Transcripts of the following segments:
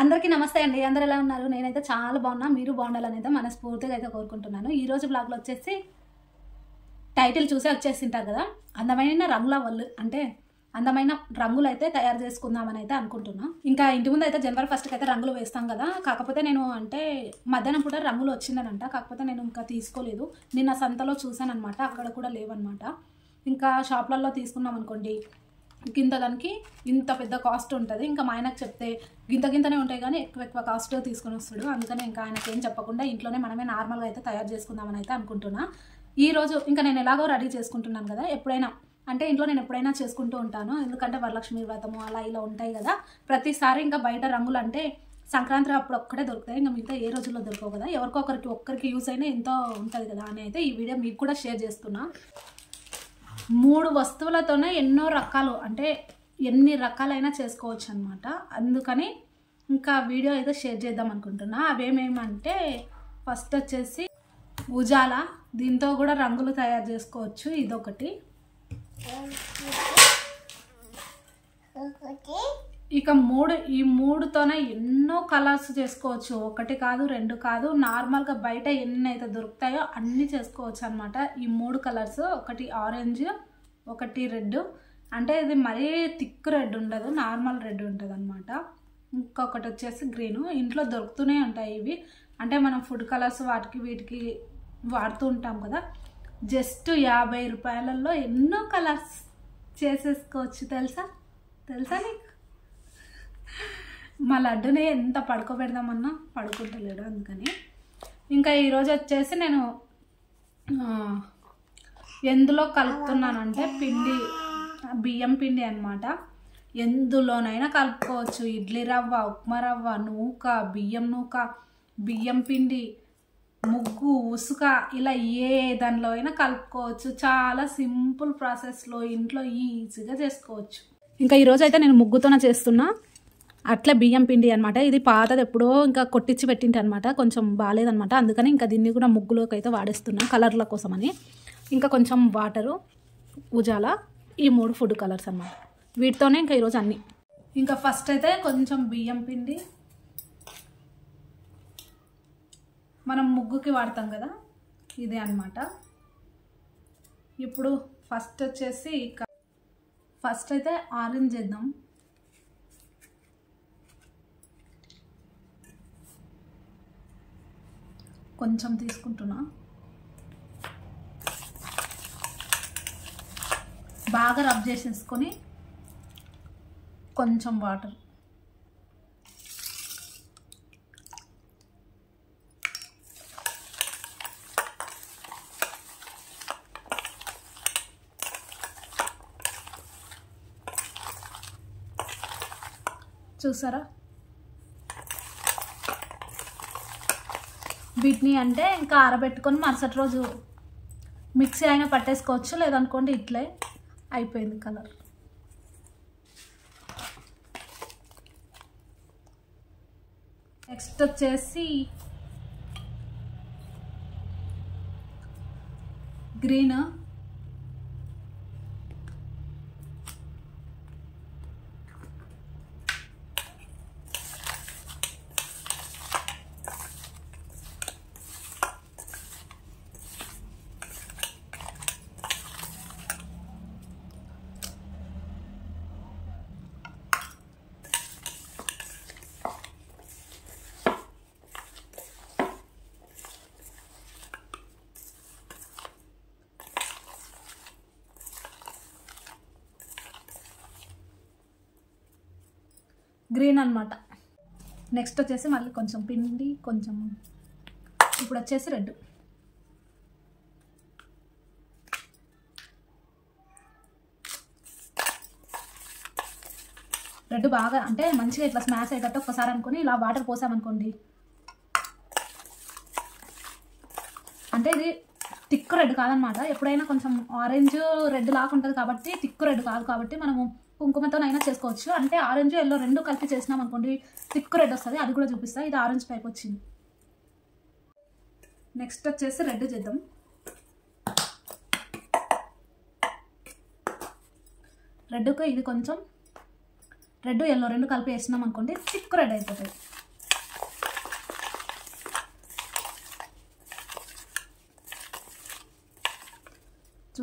అందరికీ నమస్తే అండి. అందరూ ఎలా ఉన్నారు? నేనైతే చాలా బాగున్నా. మీరు బాగుండాలని అయితే మనస్ఫూర్తిగా అయితే కోరుకుంటున్నాను. ఈ రోజు బ్లాగ్లో వచ్చేసి టైటిల్ చూసే వచ్చేసింటారు కదా, అందమైన రంగుల వల్లు అంటే అందమైన రంగులు అయితే తయారు చేసుకుందామని అయితే అనుకుంటున్నా. ఇంకా ఇంటి ముందు అయితే జనవరి 1కి అయితే రంగులు వేస్తాం కదా. కాకపోతే నేను అంటే మధ్యాహ్నం పూట రంగులు వచ్చిందనంట, కాకపోతే నేను ఇంకా తీసుకోలేదు. నిన్న సంతలో చూసాను అనమాట, అక్కడ కూడా లేవన్నమాట. ఇంకా షాప్లలో తీసుకున్నాం అనుకోండి, గింత దానికి ఇంత పెద్ద కాస్ట్ ఉంటుంది. ఇంకా మా ఆయనకు చెప్తే గింతనే ఉంటాయి కానీ ఎక్కువ కాస్ట్ తీసుకొని వస్తాడు. అందుకని ఇంకా ఆయనకి ఏం చెప్పకుండా ఇంట్లోనే మనమే నార్మల్గా అయితే తయారు చేసుకుందామని అయితే అనుకుంటున్నా. ఈరోజు ఇంకా నేను ఎలాగో రెడీ చేసుకుంటున్నాను కదా, ఎప్పుడైనా అంటే ఇంట్లో నేను ఎప్పుడైనా చేసుకుంటూ ఉంటాను. ఎందుకంటే వరలక్ష్మి వ్రతము అలా ఇలా ఉంటాయి కదా, ప్రతిసారి ఇంకా బయట రంగులు అంటే సంక్రాంతి అప్పుడు ఒక్కడే దొరుకుతాయి, ఇంకా మిగతా ఏ రోజుల్లో దొరకవు కదా. ఒక్కరికి యూస్ అయినా ఎంతో ఉంటుంది కదా అని అయితే ఈ వీడియో మీకు కూడా షేర్ చేస్తున్నా. 3 వస్తువులతోనే ఎన్నో రకాలు అంటే ఎన్ని రకాలైనా చేసుకోవచ్చు అనమాట. అందుకని ఇంకా వీడియో అయితే షేర్ చేద్దాం అనుకుంటున్నా. అవేమేమంటే ఫస్ట్ వచ్చేసి ఉజాల, దీంతో కూడా రంగులు తయారు చేసుకోవచ్చు. ఇదొకటి. ఇక ఈ మూడుతోనే ఎన్నో కలర్స్ చేసుకోవచ్చు. 1 కాదు 2 కాదు, నార్మల్గా బయట ఎన్ని అయితే దొరుకుతాయో అన్నీ చేసుకోవచ్చు అనమాట. ఈ 3 కలర్స్, ఒకటి ఆరెంజ్, ఒకటి రెడ్, అంటే ఇది మరీ థిక్ రెడ్ ఉండదు, నార్మల్ రెడ్ ఉంటుంది అనమాట. ఇంకొకటి వచ్చేసి గ్రీను. ఇంట్లో దొరుకుతూనే ఉంటాయి ఇవి, అంటే మనం ఫుడ్ కలర్స్ వాటికి వీటికి వాడుతూ ఉంటాం కదా. జస్ట్ 50 రూపాయలలో ఎన్నో కలర్స్ చేసేసుకోవచ్చు. తెలుసా నీకు? మా లడ్డుని ఎంత పడుకోబెడదామన్నా పడుకుంటలేడు, అందుకని. ఇంకా ఈరోజు వచ్చేసి నేను ఎందులో కలుపుతున్నానంటే బియ్యం పిండి అనమాట. ఎందులోనైనా కలుపుకోవచ్చు. ఇడ్లీ రవ్వ, ఉప్మా రవ్వ, నూక, బియ్యం నూక, బియ్యం పిండి, ముగ్గు, ఉసుక, ఇలా ఏ దానిలో అయినా కలుపుకోవచ్చు. చాలా సింపుల్ ప్రాసెస్లో ఇంట్లో ఈజీగా చేసుకోవచ్చు. ఇంకా ఈరోజు అయితే నేను ముగ్గుతోనే చేస్తున్నా. అట్లా బియ్యం పిండి అనమాట. ఇది పాతది, ఎప్పుడో ఇంకా కొట్టించి పెట్టింటి అనమాట, కొంచెం బాగాలేదనమాట. అందుకని ఇంకా దీన్ని కూడా ముగ్గులోకి అయితే వాడేస్తున్నా కలర్ల కోసమని. ఇంకా కొంచెం వాటరు, ఉజాల, ఈ 3 ఫుడ్ కలర్స్ అన్నమాట. వీటితోనే ఇంకా ఈరోజు అన్నీ. ఇంకా ఫస్ట్ అయితే కొంచెం బియ్యం పిండి మనం ముగ్గుకి వాడతాం కదా, ఇదే అన్నమాట. ఇప్పుడు ఫస్ట్ వచ్చేసి ఫస్ట్ అయితే ఆరెంజ్ చేద్దాం. కొంచెం తీసుకుంటున్నా. బాగా రబ్ చేసేసుకొని కొంచెం వాటర్, చూసారా? వీటిని అంటే ఇంకా ఆరబెట్టుకొని మరుసటి రోజు మిక్సీ అయినా పట్టేసుకోవచ్చు, లేదనుకోండి ఇట్లే అయిపోయింది కలర్. నెక్స్ట్ వచ్చేసి గ్రీన్. గ్రీన్ అనమాట. నెక్స్ట్ వచ్చేసి మళ్ళీ కొంచెం పిండి, కొంచెం ఇప్పుడు వచ్చేసి రెడ్. రెడ్ బాగా అంటే మంచిగా ఇట్లా స్మాష్ అయ్యేటట్టు ఒక్కసారి అనుకుని ఇలా వాటర్ పోసామనుకోండి, అంటే ఇది థిక్ రెడ్ కాదనమాట. ఎప్పుడైనా కొంచెం ఆరెంజ్ రెడ్ లాగా ఉంటుంది కాబట్టి థిక్ రెడ్ కాదు, కాబట్టి మనము కుంకుమతోనైనా చేసుకోవచ్చు. అంటే ఆరెంజ్ ఎల్లో 2 కలిపి చేసినాం అనుకోండి థిక్ రెడ్ వస్తుంది, అది కూడా చూపిస్తా. ఇది ఆరెంజ్ టైప్ వచ్చింది. నెక్స్ట్ వచ్చేసి రెడ్ చేద్దాం. రెడ్కు ఇది కొంచెం రెడ్ ఎల్లో 2 కలిపి వేసినాం అనుకోండి థిక్ రెడ్ అయిపోతుంది.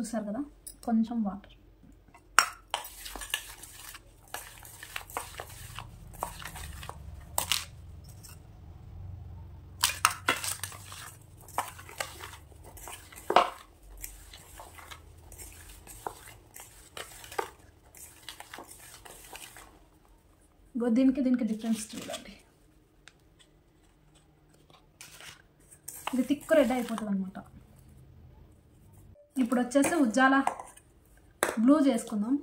చూసారు కదా, కొంచెం వాటర్. దీనికి డిఫరెన్స్ చూడండి. ఇది తిక్కు రెడ్ అయిపోతుంది అనమాట. ఇప్పుడు వచ్చేసి ఉజ్జాల బ్లూ చేసుకుందాం.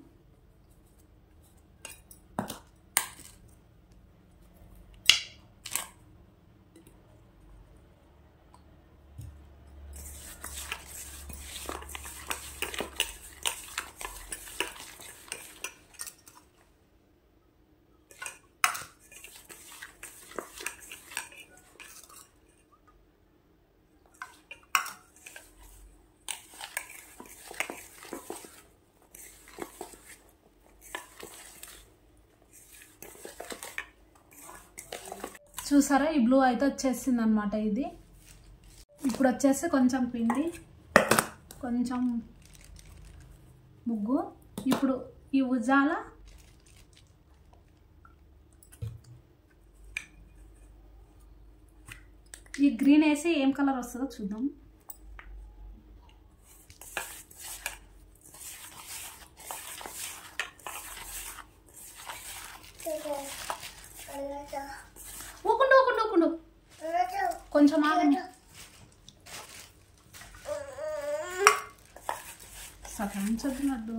చూసారా, ఈ బ్లూ అయితే వచ్చేసింది అనమాట. ఇది ఇప్పుడు వచ్చేసి కొంచెం పిండి, కొంచెం ముగ్గు. ఇప్పుడు ఈ ఉజ్జాల ఈ గ్రీన్ వేసి ఏం కలర్ వస్తుందో చూద్దాం. ఊకుండు కొంచెం సతాయించొద్దు.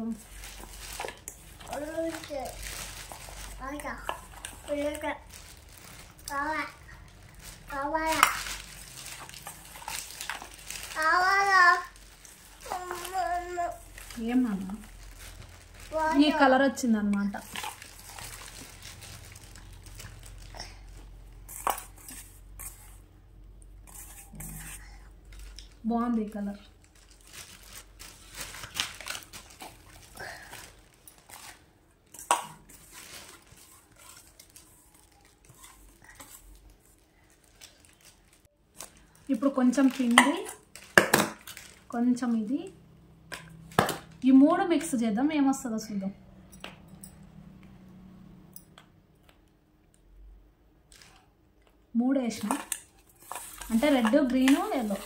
ఏమన్నా ఈ కలర్ వచ్చిందనమాట. బాగుంది ఈ కలర్. ఇప్పుడు కొంచెం పిండి, కొంచెం ఇది, ఈ మూడు మిక్స్ చేద్దాం, ఏమొస్తుందో చూద్దాం. మూడు వేసిన అంటే రెడ్, గ్రీన్, ఎల్లో.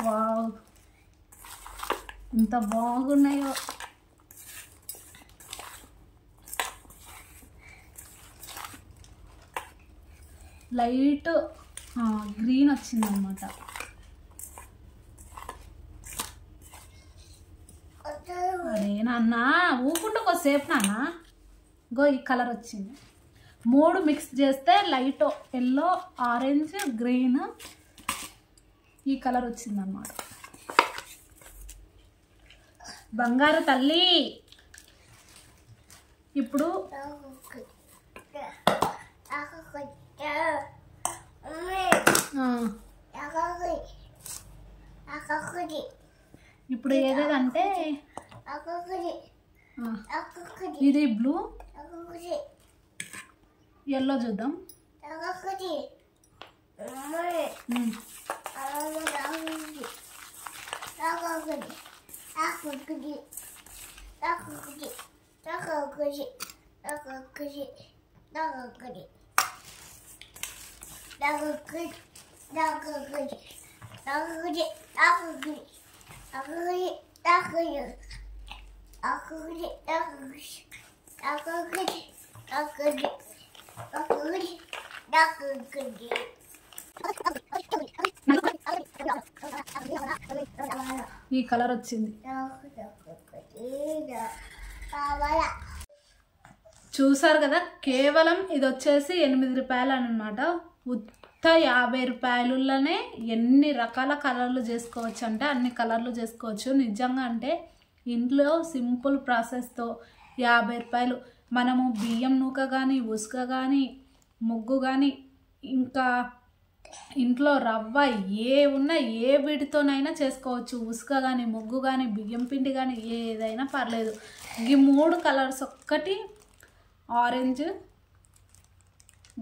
వావ్, ఎంత బాగున్నాయో. లైట్ గ్రీన్ వచ్చిందనమాట. అరే నాన్న ఊకుంటూ కొద్దిసేపు నాన్న. గో ఈ కలర్ వచ్చింది. మూడు మిక్స్ చేస్తే లైట్ ఎల్లో, ఆరెంజ్, గ్రీన్ ఈ కలర్ వచ్చిందన్నమాట. బంగారు తల్లి. ఇప్పుడు ఇప్పుడు ఏదేదంటే ఇది బ్లూ, ఎల్లో చూద్దాం. ఈ కలర్ వచ్చింది. చూసారు కదా, కేవలం ఇది వచ్చేసి 8 రూపాయలు అనమాట. ఉత్త 50 రూపాయలలోనే ఎన్ని రకాల కలర్లు చేసుకోవచ్చు అంటే అన్ని కలర్లు చేసుకోవచ్చు. నిజంగా అంటే ఇంట్లో సింపుల్ ప్రాసెస్తో 50 రూపాయలు మనము బియ్యం నూక కానీ, ఉసుక కానీ, ముగ్గు కానీ, ఇంకా ఇంట్లో రవ్వ ఏ ఉన్నా ఏ వీటితోనైనా చేసుకోవచ్చు. ఉసుక కానీ, ముగ్గు కానీ, బియ్యం పిండి కానీ ఏదైనా పర్లేదు. ఈ 3 కలర్స్ ఒక్కటి ఆరెంజ్,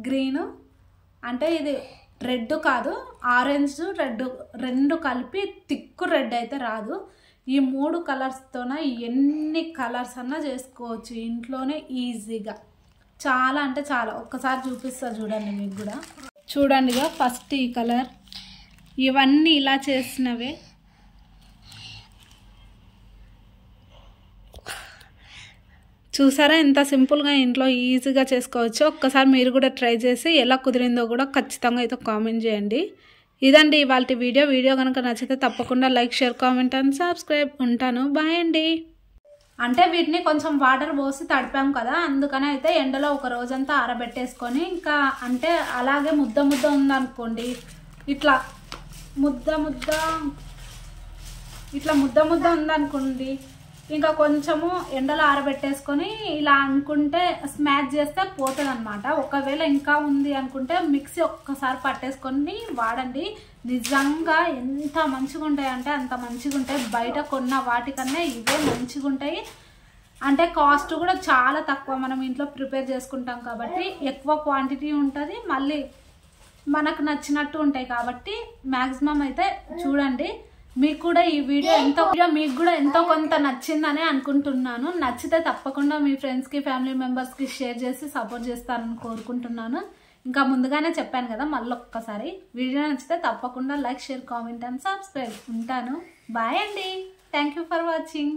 గ్రీను, అంటే ఇది రెడ్ కాదు, ఆరెంజ్ రెడ్ రెండు కలిపి తిక్కు రెడ్ అయితే రాదు. ఈ 3 కలర్స్తోన ఎన్ని కలర్స్ అన్నా చేసుకోవచ్చు ఇంట్లోనే ఈజీగా. చాలా అంటే చాలా. ఒక్కసారి చూపిస్తా చూడండి మీకు కూడా. చూడండిగా ఫస్ట్ ఈ కలర్, ఇవన్నీ ఇలా చేసినవే. చూసారా ఎంత సింపుల్గా ఇంట్లో ఈజీగా చేసుకోవచ్చు. ఒక్కసారి మీరు కూడా ట్రై చేసి ఎలా కుదిరిందో కూడా ఖచ్చితంగా అయితే కామెంట్ చేయండి. ఇదండి ఇవాళ వీడియో కనుక నచ్చితే తప్పకుండా like, share, comment and subscribe. ఉంటాను, బాయ్ అండి. అంటే వీటిని కొంచెం వాటర్ పోసి తడిపాం కదా, అందుకని అయితే ఎండలో ఒక రోజంతా ఆరబెట్టేసుకొని ఇంకా అంటే అలాగే ముద్ద ఉందనుకోండి, ఇట్లా ముద్ద ఉందనుకోండి, ఇంకా కొంచెము ఎండలో ఆరబెట్టేసుకొని ఇలా అనుకుంటే స్మాష్ చేస్తే పోతుంది అనమాట. ఒకవేళ ఇంకా ఉంది అనుకుంటే మిక్సీ ఒక్కసారి పట్టేసుకొని వాడండి. నిజంగా ఎంత మంచిగా ఉంటాయి అంటే అంత మంచిగా ఉంటాయి. బయట కొన్న వాటికన్నా ఇవే మంచిగా ఉంటాయి. అంటే కాస్ట్ కూడా చాలా తక్కువ. మనం ఇంట్లో ప్రిపేర్ చేసుకుంటాం కాబట్టి ఎక్కువ క్వాంటిటీ ఉంటుంది, మళ్ళీ మనకు నచ్చినట్టు ఉంటాయి. కాబట్టి మ్యాక్సిమం అయితే చూడండి. మీకు కూడా ఈ వీడియో మీకు కూడా ఎంతో కొంత నచ్చిందనే అనుకుంటున్నాను. నచ్చితే తప్పకుండా మీ ఫ్రెండ్స్కి, ఫ్యామిలీ మెంబర్స్కి షేర్ చేసి సపోర్ట్ చేస్తారని కోరుకుంటున్నాను. ఇంకా ముందుగానే చెప్పాను కదా, మళ్ళీ ఒక్కసారి వీడియో నచ్చితే తప్పకుండా like, share, comment and subscribe. ఉంటాను, బాయ్ అండి. Thank you for watching.